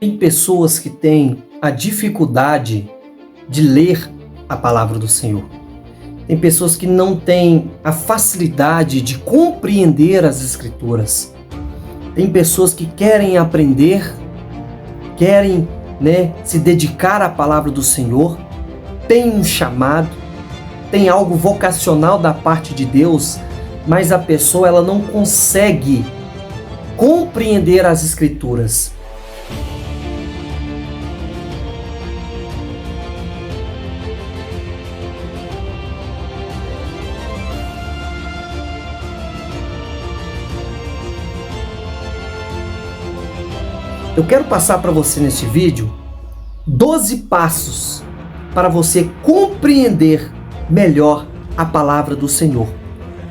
Tem pessoas que têm a dificuldade de ler a palavra do Senhor. Tem pessoas que não têm a facilidade de compreender as Escrituras. Tem pessoas que querem aprender, querem, se dedicar à palavra do Senhor, tem um chamado, tem algo vocacional da parte de Deus, mas a pessoa ela não consegue compreender as Escrituras. Eu quero passar para você neste vídeo 12 passos para você compreender melhor a palavra do Senhor.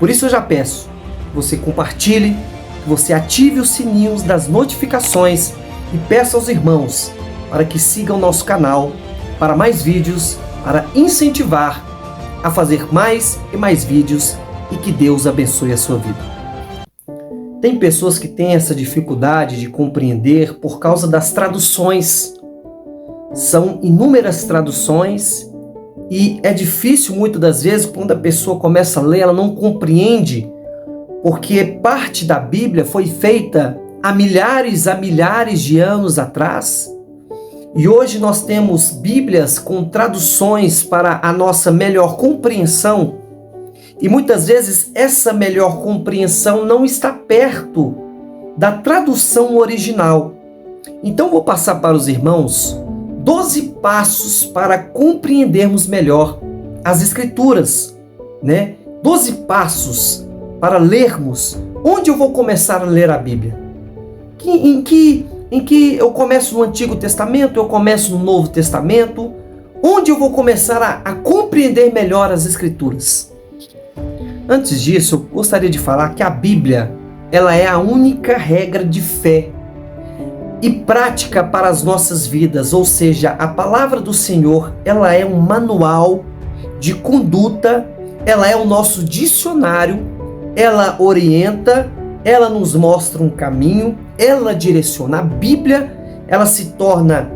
Por isso eu já peço que você compartilhe, que você ative os sininhos das notificações e peça aos irmãos para que sigam nosso canal para mais vídeos, para incentivar a fazer mais e mais vídeos e que Deus abençoe a sua vida. Tem pessoas que têm essa dificuldade de compreender por causa das traduções. São inúmeras traduções e é difícil muitas das vezes quando a pessoa começa a ler, ela não compreende, porque parte da Bíblia foi feita há milhares de anos atrás. E hoje nós temos Bíblias com traduções para a nossa melhor compreensão. E muitas vezes essa melhor compreensão não está perto da tradução original. Então vou passar para os irmãos 12 passos para compreendermos melhor as Escrituras, 12 passos para lermos. Onde eu vou começar a ler a Bíblia? Em que eu começo no Antigo Testamento, eu começo no Novo Testamento? Onde eu vou começar a compreender melhor as Escrituras? Antes disso, eu gostaria de falar que a Bíblia, ela é a única regra de fé e prática para as nossas vidas, ou seja, a palavra do Senhor, ela é um manual de conduta, ela é o nosso dicionário, ela orienta, ela nos mostra um caminho, ela direciona. A Bíblia, ela se torna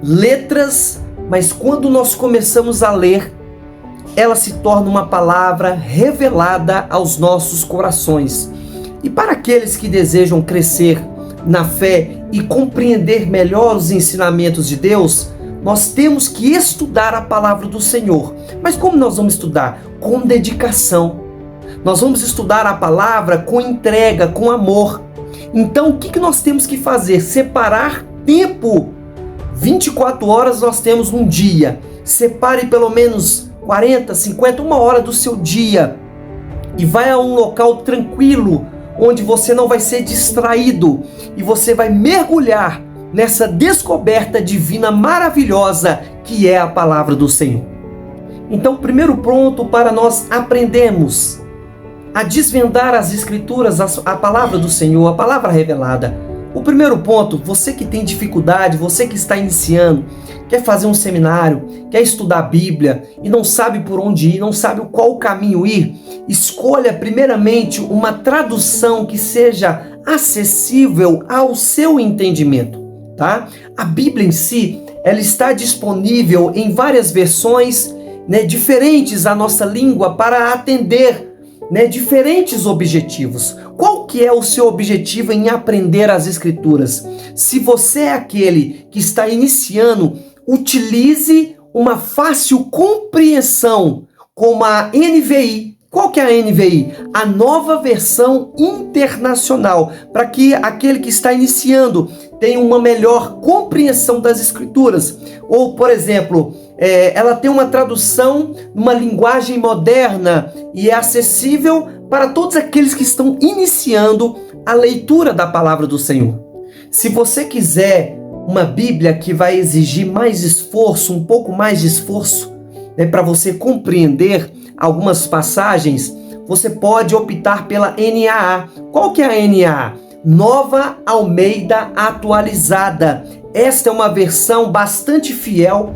letras, mas quando nós começamos a ler, ela se torna uma palavra revelada aos nossos corações. E para aqueles que desejam crescer na fé e compreender melhor os ensinamentos de Deus, nós temos que estudar a palavra do Senhor. Mas como nós vamos estudar? Com dedicação. Nós vamos estudar a palavra com entrega, com amor. Então o que nós temos que fazer? Separar tempo. 24 horas nós temos um dia. Separe pelo menos 40, 50, uma hora do seu dia e vai a um local tranquilo, onde você não vai ser distraído e você vai mergulhar nessa descoberta divina maravilhosa que é a palavra do Senhor. Então, primeiro ponto para nós aprendermos a desvendar as Escrituras, a palavra do Senhor, a palavra revelada. O primeiro ponto, você que tem dificuldade, você que está iniciando, quer fazer um seminário, quer estudar a Bíblia e não sabe por onde ir, não sabe qual caminho ir, escolha primeiramente uma tradução que seja acessível ao seu entendimento, tá? A Bíblia em si, ela está disponível em várias versões, diferentes à nossa língua para atender diferentes objetivos. Qual que é o seu objetivo em aprender as Escrituras? Se você é aquele que está iniciando, utilize uma fácil compreensão como a NVI. Qual que é a NVI? A Nova Versão Internacional, para que aquele que está iniciando tenha uma melhor compreensão das Escrituras. Ou, por exemplo, ela tem uma tradução numa linguagem moderna e é acessível para todos aqueles que estão iniciando a leitura da palavra do Senhor. Se você quiser uma Bíblia que vai exigir mais esforço, um pouco mais de esforço, para você compreender algumas passagens, você pode optar pela NAA. Qual que é a NAA? Nova Almeida Atualizada. Esta é uma versão bastante fiel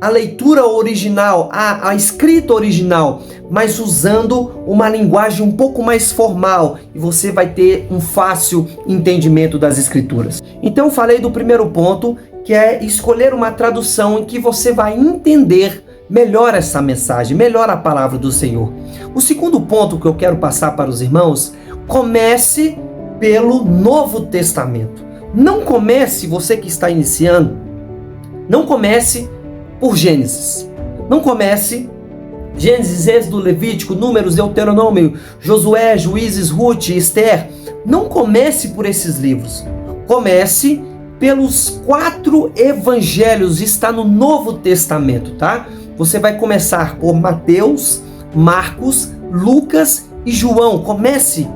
a leitura original, a escrita original, mas usando uma linguagem um pouco mais formal, e você vai ter um fácil entendimento das escrituras. Então eu falei do primeiro ponto, que é escolher uma tradução em que você vai entender melhor essa mensagem, melhor a palavra do Senhor. O segundo ponto que eu quero passar para os irmãos: comece pelo Novo Testamento. Não comece, você que está iniciando, não comece por Gênesis. Não comece Gênesis, Êxodo, Levítico, Números, Deuteronômio, Josué, Juízes, Ruth, Esther. Não comece por esses livros. Comece pelos 4 evangelhos, está no Novo Testamento, tá? Você vai começar por Mateus, Marcos, Lucas e João. Comece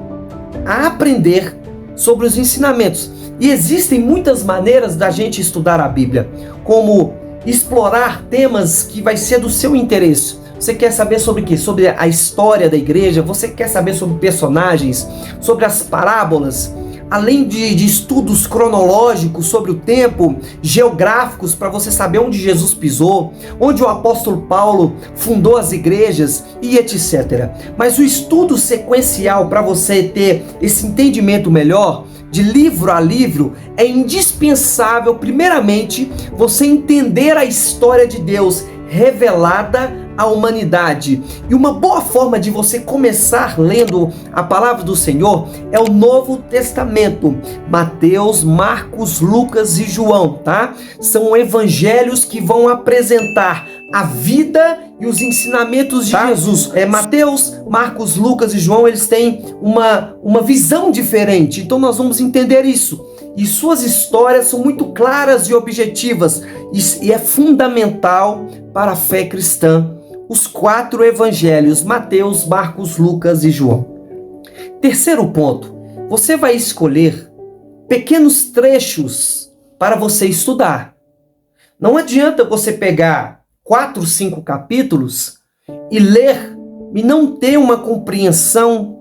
a aprender sobre os ensinamentos. E existem muitas maneiras da gente estudar a Bíblia, como explorar temas que vai ser do seu interesse. Você quer saber sobre o quê? Sobre a história da igreja? Você quer saber sobre personagens? Sobre as parábolas? Além de estudos cronológicos sobre o tempo, geográficos, para você saber onde Jesus pisou, onde o apóstolo Paulo fundou as igrejas e etc. Mas o estudo sequencial, para você ter esse entendimento melhor, de livro a livro, é indispensável, primeiramente, você entender a história de Deus revelada à humanidade. E uma boa forma de você começar lendo a palavra do Senhor é o Novo Testamento. Mateus, Marcos, Lucas e João, tá? São evangelhos que vão apresentar a vida e os ensinamentos de Jesus. Mateus, Marcos, Lucas e João, eles têm uma visão diferente. Então nós vamos entender isso. E suas histórias são muito claras e objetivas. E é fundamental para a fé cristã. Os 4 evangelhos, Mateus, Marcos, Lucas e João. Terceiro ponto, você vai escolher pequenos trechos para você estudar. Não adianta você pegar 4, 5 capítulos e ler e não ter uma compreensão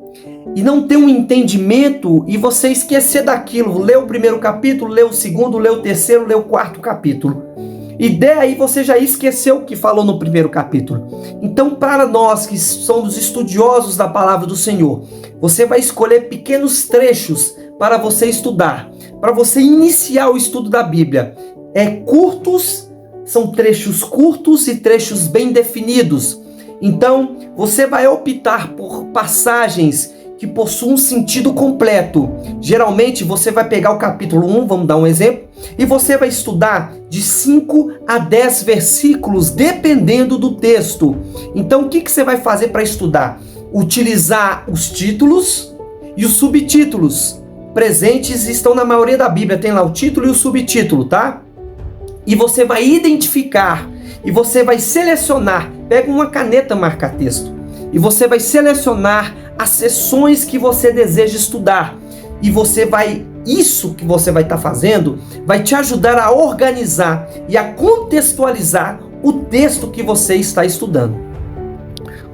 e não ter um entendimento e você esquecer daquilo. Lê o primeiro capítulo, lê o segundo, lê o terceiro, lê o 4º capítulo. E daí você já esqueceu o que falou no primeiro capítulo. Então, para nós que somos estudiosos da palavra do Senhor, você vai escolher pequenos trechos para você estudar, para você iniciar o estudo da Bíblia. São trechos curtos e trechos bem definidos. Então, você vai optar por passagens que possuem um sentido completo. Geralmente, você vai pegar o capítulo 1, vamos dar um exemplo, e você vai estudar de 5 a 10 versículos, dependendo do texto. Então, o que você vai fazer para estudar? Utilizar os títulos e os subtítulos. Presentes estão na maioria da Bíblia, tem lá o título e o subtítulo, tá? E você vai identificar, e você vai selecionar, pega uma caneta marca-texto, e você vai selecionar as seções que você deseja estudar. E isso que você vai estar fazendo, vai te ajudar a organizar e a contextualizar o texto que você está estudando.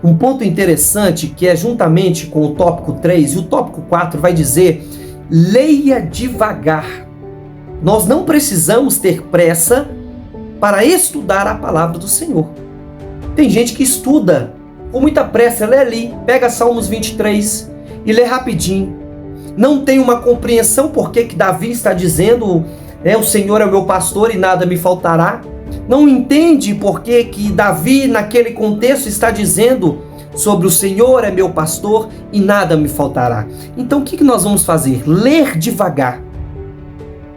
Um ponto interessante que é juntamente com o tópico 3 e o tópico 4 vai dizer: leia devagar. Nós não precisamos ter pressa para estudar a palavra do Senhor. Tem gente que estuda com muita pressa, lê ali, pega Salmos 23 e lê rapidinho. Não tem uma compreensão por que Davi está dizendo, o Senhor é o meu pastor e nada me faltará. Não entende por que Davi, naquele contexto, está dizendo sobre o Senhor é meu pastor e nada me faltará. Então o que nós vamos fazer? Ler devagar.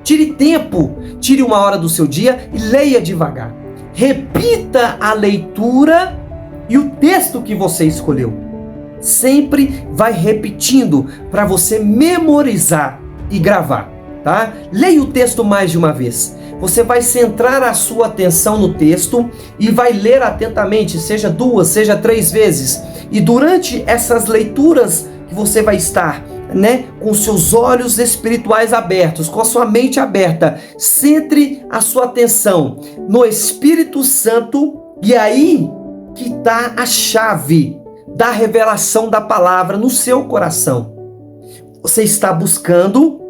Tire tempo, tire 1 hora do seu dia e leia devagar. Repita a leitura e o texto que você escolheu. Sempre vai repetindo para você memorizar e gravar, tá? Leia o texto mais de uma vez. Você vai centrar a sua atenção no texto e vai ler atentamente, seja 2, seja 3 vezes. E durante essas leituras que você vai estar, com seus olhos espirituais abertos, com a sua mente aberta, centre a sua atenção no Espírito Santo, e aí que está a chave da revelação da palavra no seu coração. Você está buscando,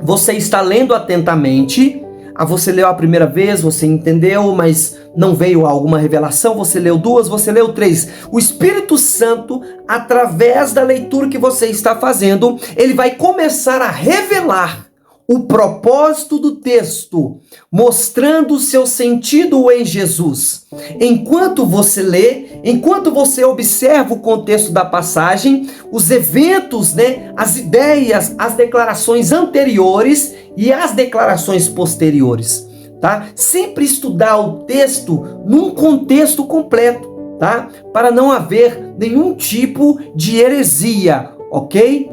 você está lendo atentamente, Você leu a primeira vez, você entendeu, mas não veio alguma revelação, você leu 2, você leu 3. O Espírito Santo, através da leitura que você está fazendo, ele vai começar a revelar o propósito do texto, mostrando o seu sentido em Jesus. Enquanto você lê, enquanto você observa o contexto da passagem, os eventos, as ideias, as declarações anteriores e as declarações posteriores, tá? Sempre estudar o texto num contexto completo, tá? Para não haver nenhum tipo de heresia, ok?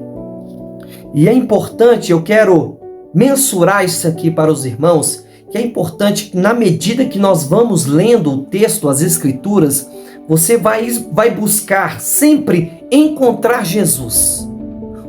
E é importante, eu quero mensurar isso aqui para os irmãos, que é importante que na medida que nós vamos lendo o texto, as escrituras, você vai buscar sempre encontrar Jesus.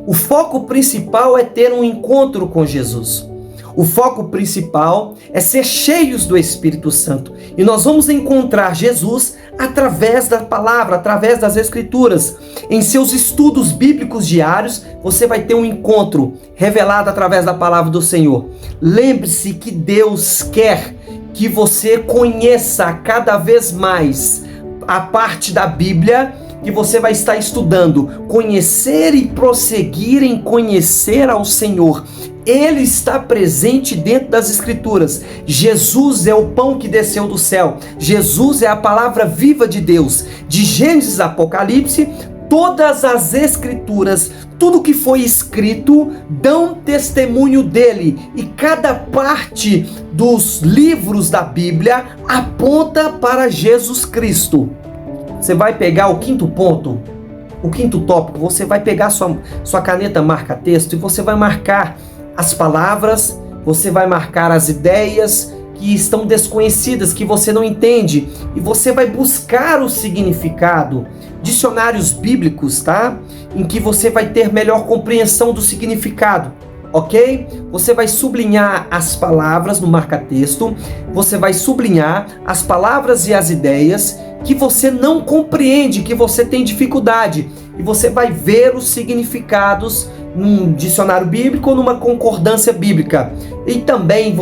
O foco principal é ter um encontro com Jesus. O foco principal é ser cheios do Espírito Santo. E nós vamos encontrar Jesus através da palavra, através das Escrituras. Em seus estudos bíblicos diários, você vai ter um encontro revelado através da palavra do Senhor. Lembre-se que Deus quer que você conheça cada vez mais a parte da Bíblia que você vai estar estudando. Conhecer e prosseguir em conhecer ao Senhor. Ele está presente dentro das Escrituras. Jesus é o pão que desceu do céu. Jesus é a palavra viva de Deus. De Gênesis a Apocalipse, todas as Escrituras, tudo que foi escrito, dão testemunho dele. E cada parte dos livros da Bíblia aponta para Jesus Cristo. Você vai pegar o quinto ponto, o quinto tópico, você vai pegar sua caneta marca-texto e você vai marcar as palavras, você vai marcar as ideias que estão desconhecidas, que você não entende, e você vai buscar o significado. Dicionários bíblicos, tá? Em que você vai ter melhor compreensão do significado, ok? Você vai sublinhar as palavras no marca-texto, você vai sublinhar as palavras e as ideias que você não compreende, que você tem dificuldade, e você vai ver os significados num dicionário bíblico ou numa concordância bíblica. E também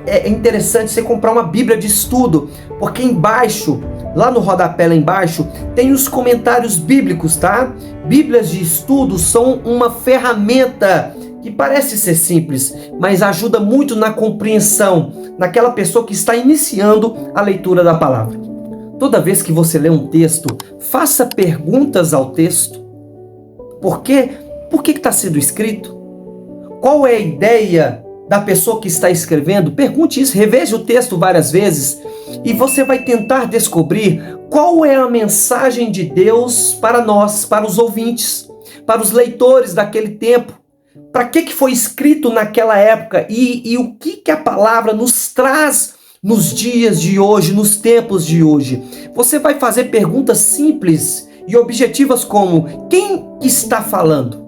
é interessante você comprar uma Bíblia de estudo, porque embaixo, lá no rodapé lá embaixo, tem os comentários bíblicos, tá? Bíblias de estudo são uma ferramenta que parece ser simples, mas ajuda muito na compreensão naquela pessoa que está iniciando a leitura da palavra. Toda vez que você lê um texto, faça perguntas ao texto. Por quê? Por que está sendo escrito? Qual é a ideia da pessoa que está escrevendo? Pergunte isso, reveja o texto várias vezes e você vai tentar descobrir qual é a mensagem de Deus para nós, para os ouvintes, para os leitores daquele tempo. Para que foi escrito naquela época e o que a palavra nos traz nos dias de hoje, nos tempos de hoje. Você vai fazer perguntas simples e objetivas como: quem está falando?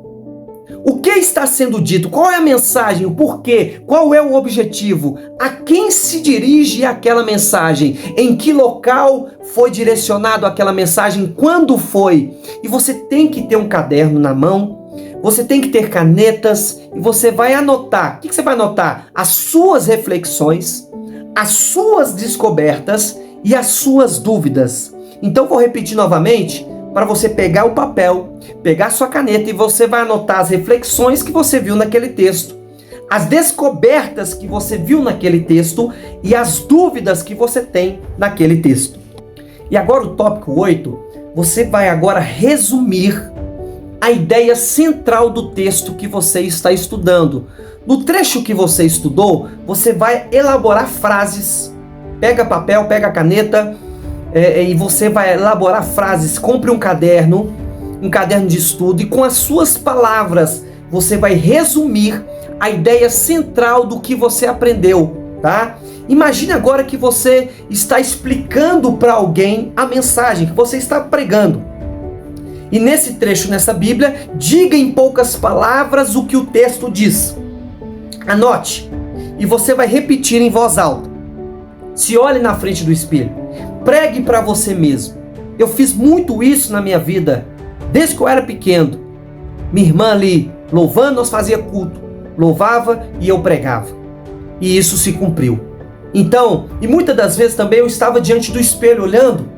O que está sendo dito? Qual é a mensagem? O porquê? Qual é o objetivo? A quem se dirige aquela mensagem? Em que local foi direcionado aquela mensagem? Quando foi? E você tem que ter um caderno na mão, você tem que ter canetas e você vai anotar. O que você vai anotar? As suas reflexões, as suas descobertas e as suas dúvidas. Então vou repetir novamente, para você pegar o papel, pegar sua caneta e você vai anotar as reflexões que você viu naquele texto, as descobertas que você viu naquele texto e as dúvidas que você tem naquele texto. E agora o tópico 8, você vai agora resumir a ideia central do texto que você está estudando. No trecho que você estudou, você vai elaborar frases. Pega papel, pega caneta, e você vai elaborar frases. Compre um caderno de estudo, e com as suas palavras você vai resumir a ideia central do que você aprendeu, tá? Imagine agora que você está explicando para alguém a mensagem que você está pregando. E nesse trecho, nessa Bíblia, diga em poucas palavras o que o texto diz. Anote, e você vai repetir em voz alta. Se olhe na frente do espelho. Pregue para você mesmo. Eu fiz muito isso na minha vida, desde que eu era pequeno. Minha irmã ali, louvando, nós fazia culto. Louvava e eu pregava. E isso se cumpriu. Então, e muitas das vezes também eu estava diante do espelho olhando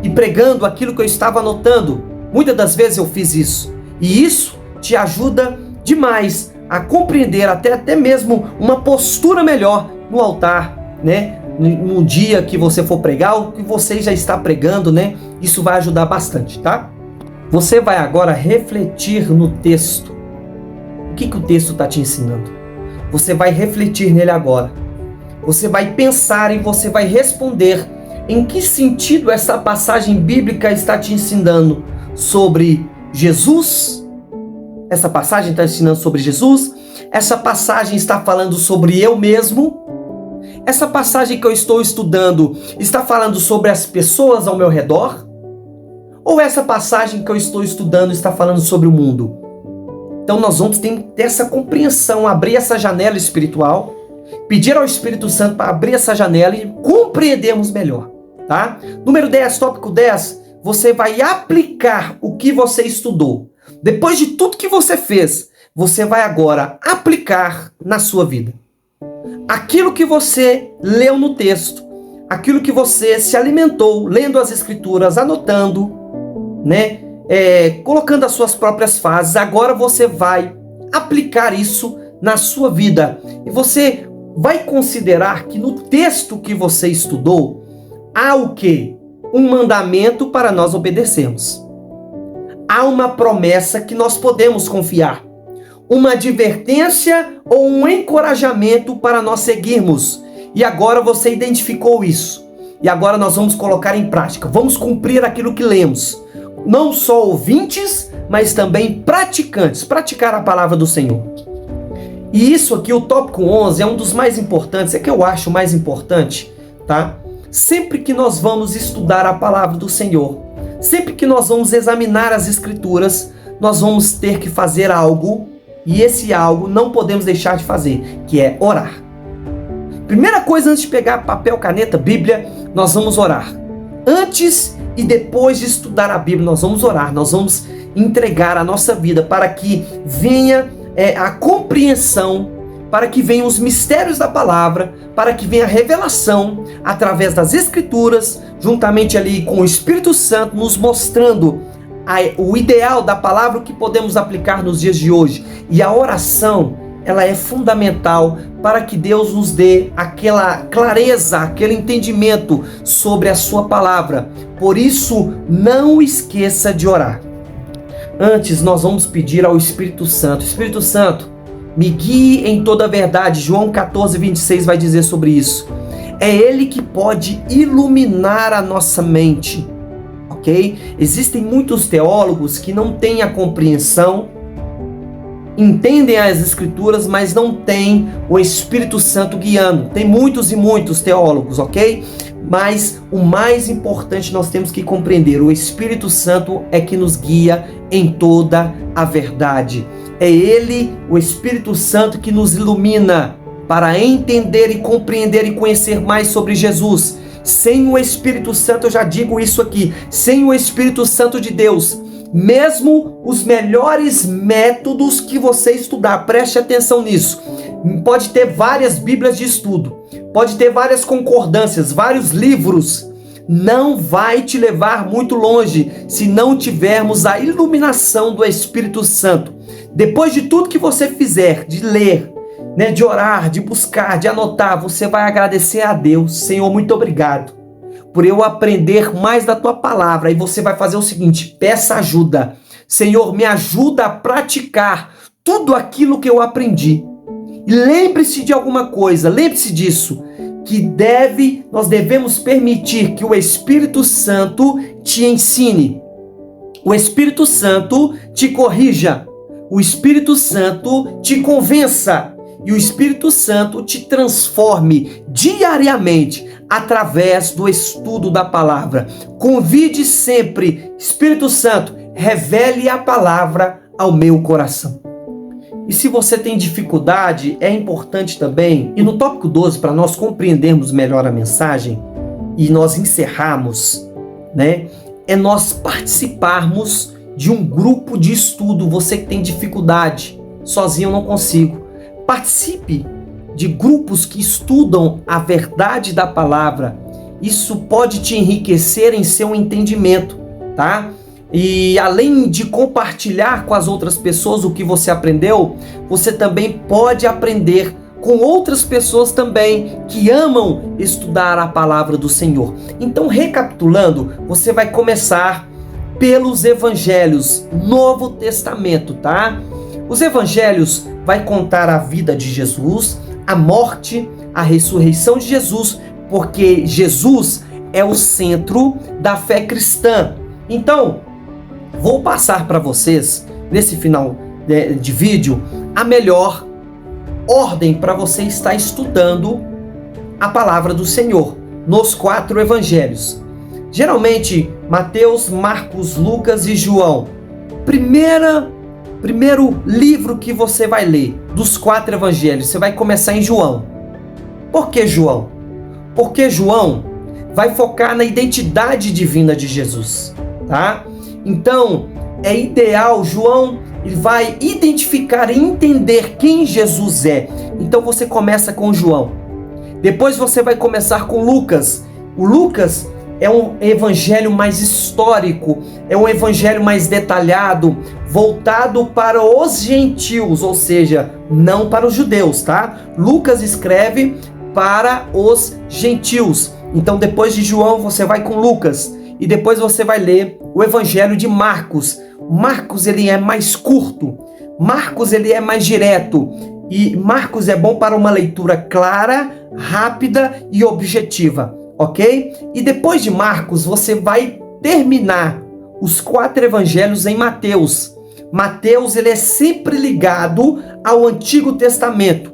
e pregando aquilo que eu estava anotando. Muitas das vezes eu fiz isso. E isso te ajuda demais a compreender até mesmo uma postura melhor no altar, né? No dia que você for pregar, o que você já está pregando, né? Isso vai ajudar bastante, tá? Você vai agora refletir no texto. O que o texto está te ensinando? Você vai refletir nele agora. Você vai pensar e você vai responder em que sentido essa passagem bíblica está te ensinando sobre Jesus. Essa passagem está ensinando sobre Jesus. Essa passagem está falando sobre eu mesmo. Essa passagem que eu estou estudando está falando sobre as pessoas ao meu redor? Ou essa passagem que eu estou estudando está falando sobre o mundo? Então nós vamos ter que ter essa compreensão, abrir essa janela espiritual, pedir ao Espírito Santo para abrir essa janela e compreendermos melhor, tá? Número 10, tópico 10, você vai aplicar o que você estudou. Depois de tudo que você fez, você vai agora aplicar na sua vida. Aquilo que você leu no texto, aquilo que você se alimentou, lendo as escrituras, anotando, né? Colocando as suas próprias frases, agora você vai aplicar isso na sua vida. E você vai considerar que no texto que você estudou, há o quê? Um mandamento para nós obedecermos. Há uma promessa que nós podemos confiar. Uma advertência ou um encorajamento para nós seguirmos. E agora você identificou isso. E agora nós vamos colocar em prática. Vamos cumprir aquilo que lemos. Não só ouvintes, mas também praticantes. Praticar a palavra do Senhor. E isso aqui, o tópico 11, é um dos mais importantes. É que eu acho mais importante, tá? Sempre que nós vamos estudar a palavra do Senhor, sempre que nós vamos examinar as escrituras, nós vamos ter que fazer algo. E esse algo não podemos deixar de fazer, que é orar. Primeira coisa, antes de pegar papel, caneta, Bíblia, nós vamos orar. Antes e depois de estudar a Bíblia, nós vamos orar, nós vamos entregar a nossa vida para que venha a compreensão, para que venham os mistérios da palavra, para que venha a revelação através das Escrituras, juntamente ali com o Espírito Santo, nos mostrando o ideal da palavra que podemos aplicar nos dias de hoje. E a oração, ela é fundamental para que Deus nos dê aquela clareza, aquele entendimento sobre a sua palavra. Por isso, não esqueça de orar. Antes, nós vamos pedir ao Espírito Santo. Espírito Santo, me guie em toda a verdade. João 14, 26 vai dizer sobre isso. É Ele que pode iluminar a nossa mente. Ok? Existem muitos teólogos que não têm a compreensão, entendem as escrituras, mas não têm o Espírito Santo guiando. Tem muitos e muitos teólogos, ok? Mas o mais importante nós temos que compreender, o Espírito Santo é que nos guia em toda a verdade. É Ele, o Espírito Santo, que nos ilumina para entender e compreender e conhecer mais sobre Jesus. Sem o Espírito Santo, eu já digo isso aqui, sem o Espírito Santo de Deus, mesmo os melhores métodos que você estudar, preste atenção nisso, pode ter várias bíblias de estudo, pode ter várias concordâncias, vários livros, não vai te levar muito longe se não tivermos a iluminação do Espírito Santo. Depois de tudo que você fizer, de ler, né, de orar, de buscar, de anotar, você vai agradecer a Deus. Senhor, muito obrigado por eu aprender mais da tua palavra. E você vai fazer o seguinte, peça ajuda. Senhor, me ajuda a praticar tudo aquilo que eu aprendi. E lembre-se de alguma coisa, lembre-se disso, que nós devemos permitir que o Espírito Santo te ensine. O Espírito Santo te corrija. O Espírito Santo te convença. E o Espírito Santo te transforme diariamente através do estudo da palavra. Convide sempre, Espírito Santo, revele a palavra ao meu coração. E se você tem dificuldade, é importante também, e no tópico 12, para nós compreendermos melhor a mensagem e nós encerrarmos, né, é nós participarmos de um grupo de estudo. Você que tem dificuldade, sozinho eu não consigo. Participe de grupos que estudam a verdade da palavra, isso pode te enriquecer em seu entendimento, tá? E além de compartilhar com as outras pessoas o que você aprendeu, você também pode aprender com outras pessoas também que amam estudar a palavra do Senhor. Então, recapitulando, você vai começar pelos evangelhos, Novo Testamento, tá? Os evangelhos vai contar a vida de Jesus, a morte, a ressurreição de Jesus, porque Jesus é o centro da fé cristã. Então, vou passar para vocês, nesse final de vídeo, a melhor ordem para você estar estudando a palavra do Senhor nos 4 evangelhos. Geralmente, Mateus, Marcos, Lucas e João. Primeiro livro que você vai ler dos 4 evangelhos, você vai começar em João. Por que João? Porque João vai focar na identidade divina de Jesus, tá? Então, é ideal, João, ele vai identificar e entender quem Jesus é. Então você começa com João. Depois você vai começar com Lucas. O Lucas é um evangelho mais histórico, é um evangelho mais detalhado, voltado para os gentios, ou seja, não para os judeus, tá? Lucas escreve para os gentios. Então depois de João você vai com Lucas e depois você vai ler o evangelho de Marcos. Marcos ele é mais curto, Marcos ele é mais direto e Marcos é bom para uma leitura clara, rápida e objetiva, ok? E depois de Marcos você vai terminar os 4 evangelhos em Mateus. Mateus ele é sempre ligado ao Antigo Testamento.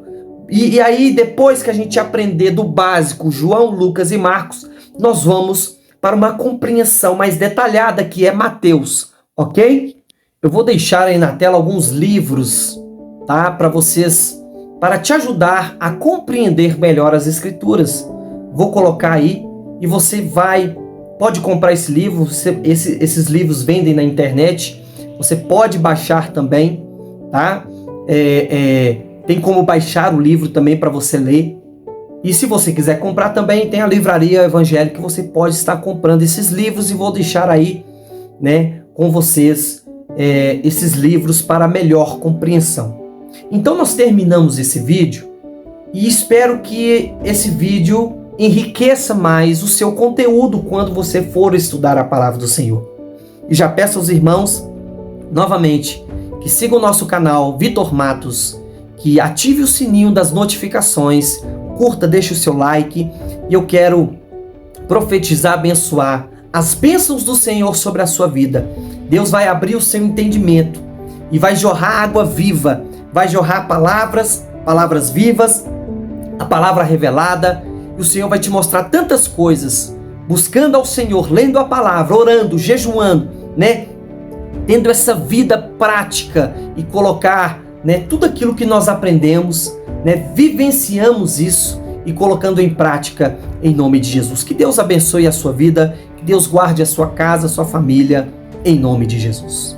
E aí depois que a gente aprender do básico João, Lucas e Marcos, nós vamos para uma compreensão mais detalhada que é Mateus, ok? Eu vou deixar aí na tela alguns livros, tá? Para vocês, para te ajudar a compreender melhor as Escrituras. Vou colocar aí e você pode comprar esse livro, esses livros vendem na internet, você pode baixar também, tá? Tem como baixar o livro também para você ler. E se você quiser comprar também, tem a livraria evangélica que você pode estar comprando esses livros e vou deixar aí, né, com vocês esses livros para melhor compreensão. Então nós terminamos esse vídeo e espero que esse vídeo enriqueça mais o seu conteúdo quando você for estudar a palavra do Senhor. E já peço aos irmãos, novamente, que sigam o nosso canal Vitor Matos, que ative o sininho das notificações, curta, deixe o seu like, e eu quero profetizar, abençoar as bênçãos do Senhor sobre a sua vida. Deus vai abrir o seu entendimento e vai jorrar água viva, vai jorrar palavras vivas, a palavra revelada, e o Senhor vai te mostrar tantas coisas, buscando ao Senhor, lendo a palavra, orando, jejuando, né? Tendo essa vida prática e colocar, né, tudo aquilo que nós aprendemos, né, vivenciamos isso e colocando em prática em nome de Jesus. Que Deus abençoe a sua vida, que Deus guarde a sua casa, a sua família, em nome de Jesus.